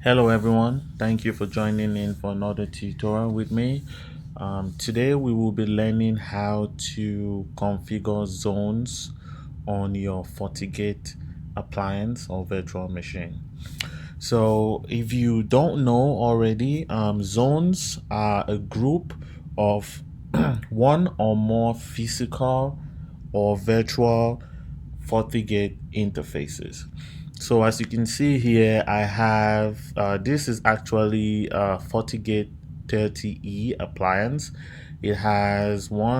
Hello everyone, thank you for joining in for another tutorial with me. Today we will be learning how to configure zones on your Fortigate appliance or virtual machine. So if you don't know already, zones are a group of one or more physical or virtual Fortigate interfaces. So as you can see here, I have, this is actually a Fortigate 30E appliance. It has 5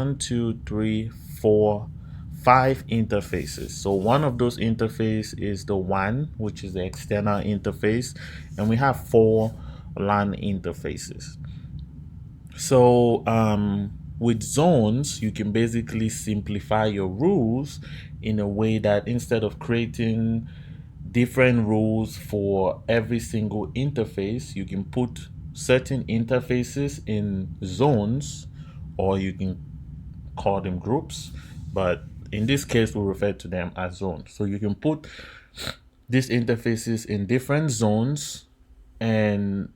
interfaces. So one of those interface is the WAN, which is the external interface, and we have 4 LAN interfaces. So with zones, you can basically simplify your rules in a way that instead of creating different rules for every single interface, you can put certain interfaces in zones, or you can call them groups, but in this case we'll refer to them as zones. So you can put these interfaces in different zones and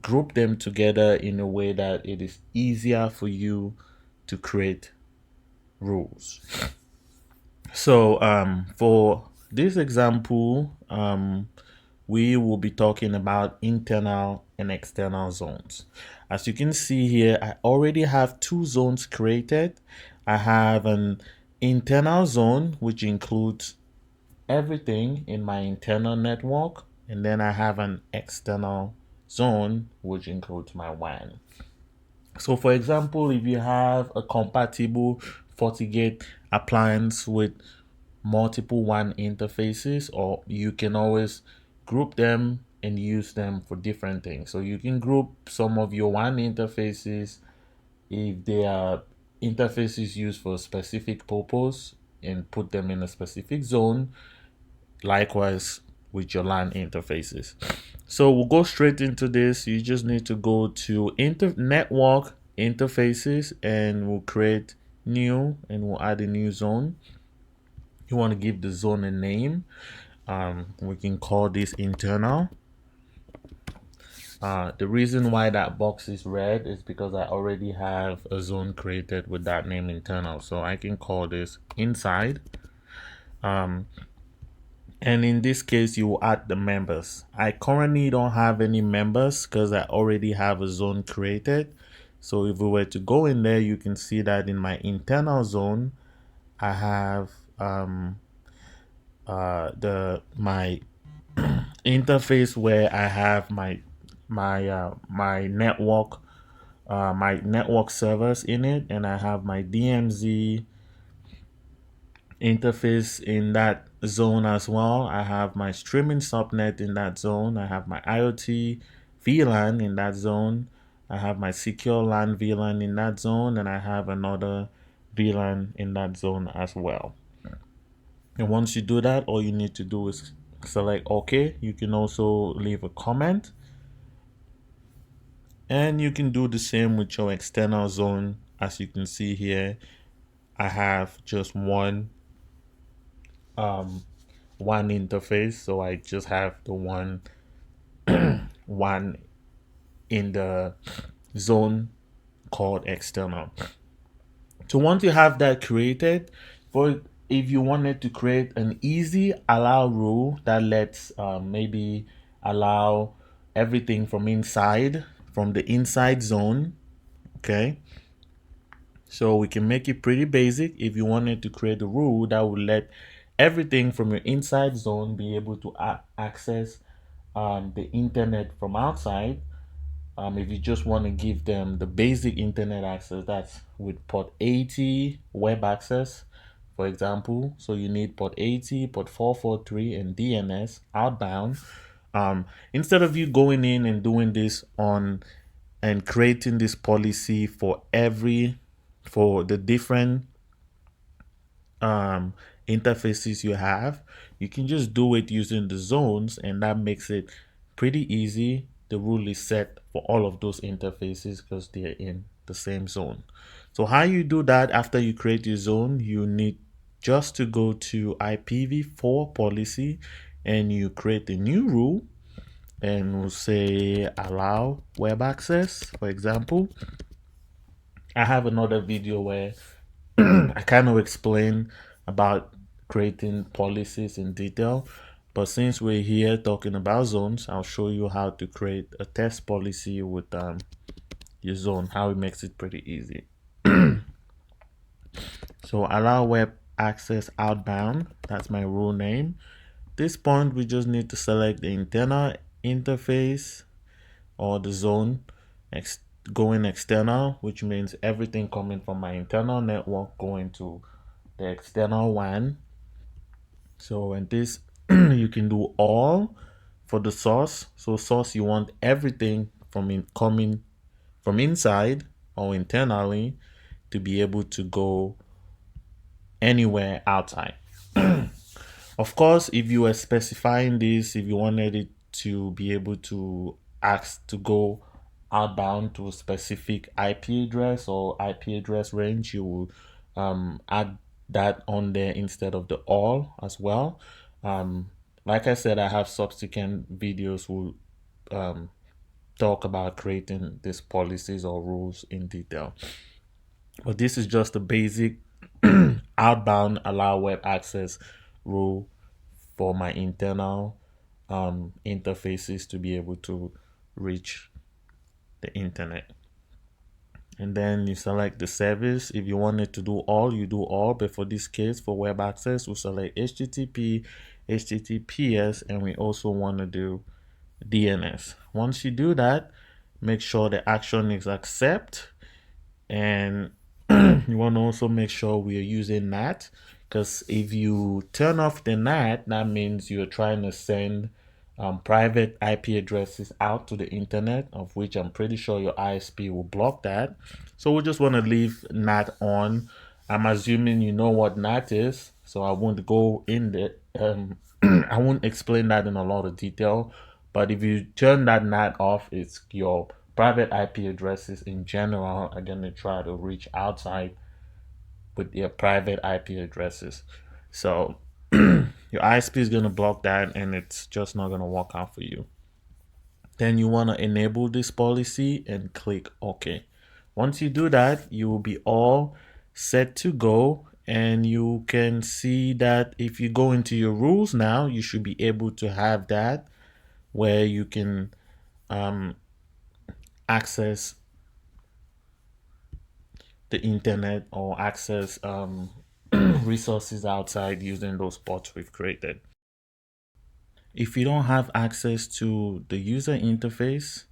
group them together in a way that it is easier for you to create rules. So for this example, we will be talking about internal and external zones. As you can see here, I already have 2 zones created. I have an internal zone, which includes everything in my internal network, and then I have an external zone, which includes my WAN. So for example, if you have a compatible FortiGate appliance with multiple WAN interfaces, or you can always group them and use them for different things. So you can group some of your WAN interfaces if they are interfaces used for a specific purpose and put them in a specific zone. Likewise with your LAN interfaces. So we'll go straight into this. You just need to go to network interfaces and we'll create new, and we'll add a new zone. You want to give the zone a name. We can call this internal. The reason why that box is red is because I already have a zone created with that name internal. So I can call this inside. And in this case, you will add the members. I currently don't have any members because I already have a zone created. So if we were to go in there, you can see that in my internal zone, I have my interface where I have my network servers in it, and I have my DMZ interface in that zone as well. I have my streaming subnet in that zone. I have my IoT VLAN in that zone. I have my secure LAN VLAN in that zone, and I have another VLAN in that zone as well. And once you do that, all you need to do is select OK. You can also leave a comment, and you can do the same with your external zone. As you can see here, I have just one interface, so I just have the one in the zone called external. So once you have that created, for if you wanted to create an easy allow rule that lets maybe allow everything from the inside zone, okay, so we can make it pretty basic. If you wanted to create a rule that would let everything from your inside zone be able to access the internet from outside. If you just want to give them the basic internet access, that's with port 80 web access, for example. So you need port 80, port 443, and DNS outbound. Instead of you going in and doing this and creating this policy for the different interfaces you have, you can just do it using the zones, and that makes it pretty easy. The rule is set for all of those interfaces because they're in the same zone. So how you do that after you create your zone, you need just to go to IPv4 policy and you create a new rule. and we'll say allow web access, for example. I have another video where I kind of explain about creating policies in detail. But since we're here talking about zones, I'll show you how to create a test policy with your zone, how it makes it pretty easy. So allow web access outbound, that's my rule name. This point, we just need to select the internal interface or the zone going external, which means everything coming from my internal network going to the external one. So in this, you can do all for the source. So source, you want everything coming from inside or internally to be able to go anywhere outside. Of course, if you were specifying this, if you wanted it to be able to ask to go outbound to a specific IP address or IP address range, you will add that on there instead of the all as well. Like I said, I have subsequent videos will talk about creating these policies or rules in detail. But this is just a basic outbound allow web access rule for my internal interfaces to be able to reach the internet. And then you select the service. If you wanted to do all, you do all. But for this case, for web access, we select HTTP, HTTPS, and we also want to do DNS. Once you do that, make sure the action is accept, and you want to also make sure we are using NAT, because if you turn off the NAT, that means you're trying to send private IP addresses out to the internet, of which I'm pretty sure your ISP will block that. So we just want to leave NAT on. I'm assuming you know what NAT is, so I won't go in there. I won't explain that in a lot of detail. But if you turn that NAT off, it's your private IP addresses in general are going to try to reach outside with their private IP addresses. So your ISP is going to block that, and it's just not going to work out for you. Then you want to enable this policy and click OK. Once you do that, you will be all set to go, and you can see that if you go into your rules now, you should be able to have that where you can access the internet or access resources outside using those ports we've created. If you don't have access to the user interface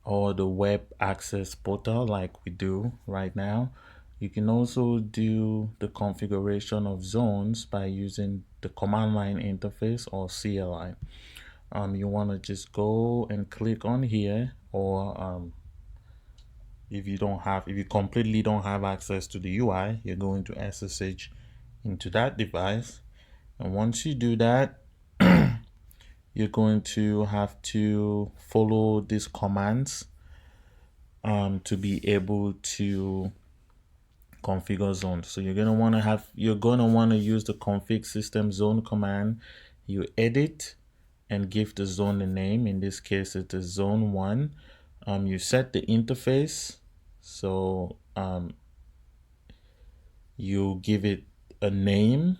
or the web access portal like we do right now, you can also do the configuration of zones by using the command line interface or CLI. You want to just go and click on here, or if you completely don't have access to the UI, you're going to SSH into that device. And once you do that, you're going to have to follow these commands to be able to configure zones. So you're going to want to use the config system zone command. You edit and give the zone a name. In this case, it is zone 1. You set the interface. So you give it a name.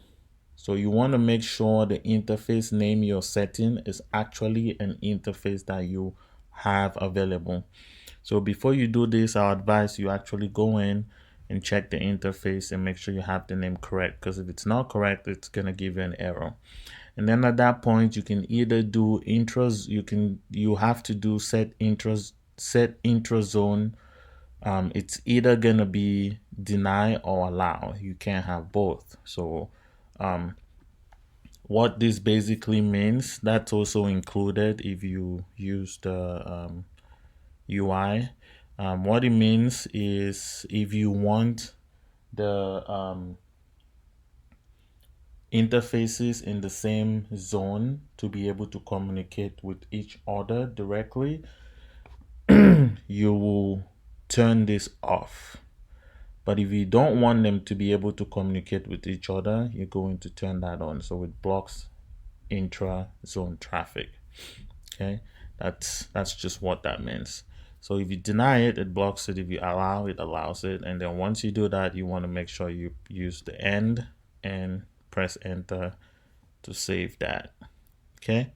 So you want to make sure the interface name you're setting is actually an interface that you have available. So before you do this, I advise you actually go in and check the interface and make sure you have the name correct, because if it's not correct, it's going to give you an error. And then at that point, you can either do intros, you have to do set intro zone. It's either going to be deny or allow. You can't have both. So what this basically means, that's also included if you use the UI. What it means is if you want the interfaces in the same zone to be able to communicate with each other directly, you will turn this off. But if you don't want them to be able to communicate with each other, you're going to turn that on. So it blocks intra-zone traffic. Okay. That's just what that means. So if you deny it, it blocks it. If you allow it, allows it. And then once you do that, you want to make sure you use the end and press enter to save that. Okay.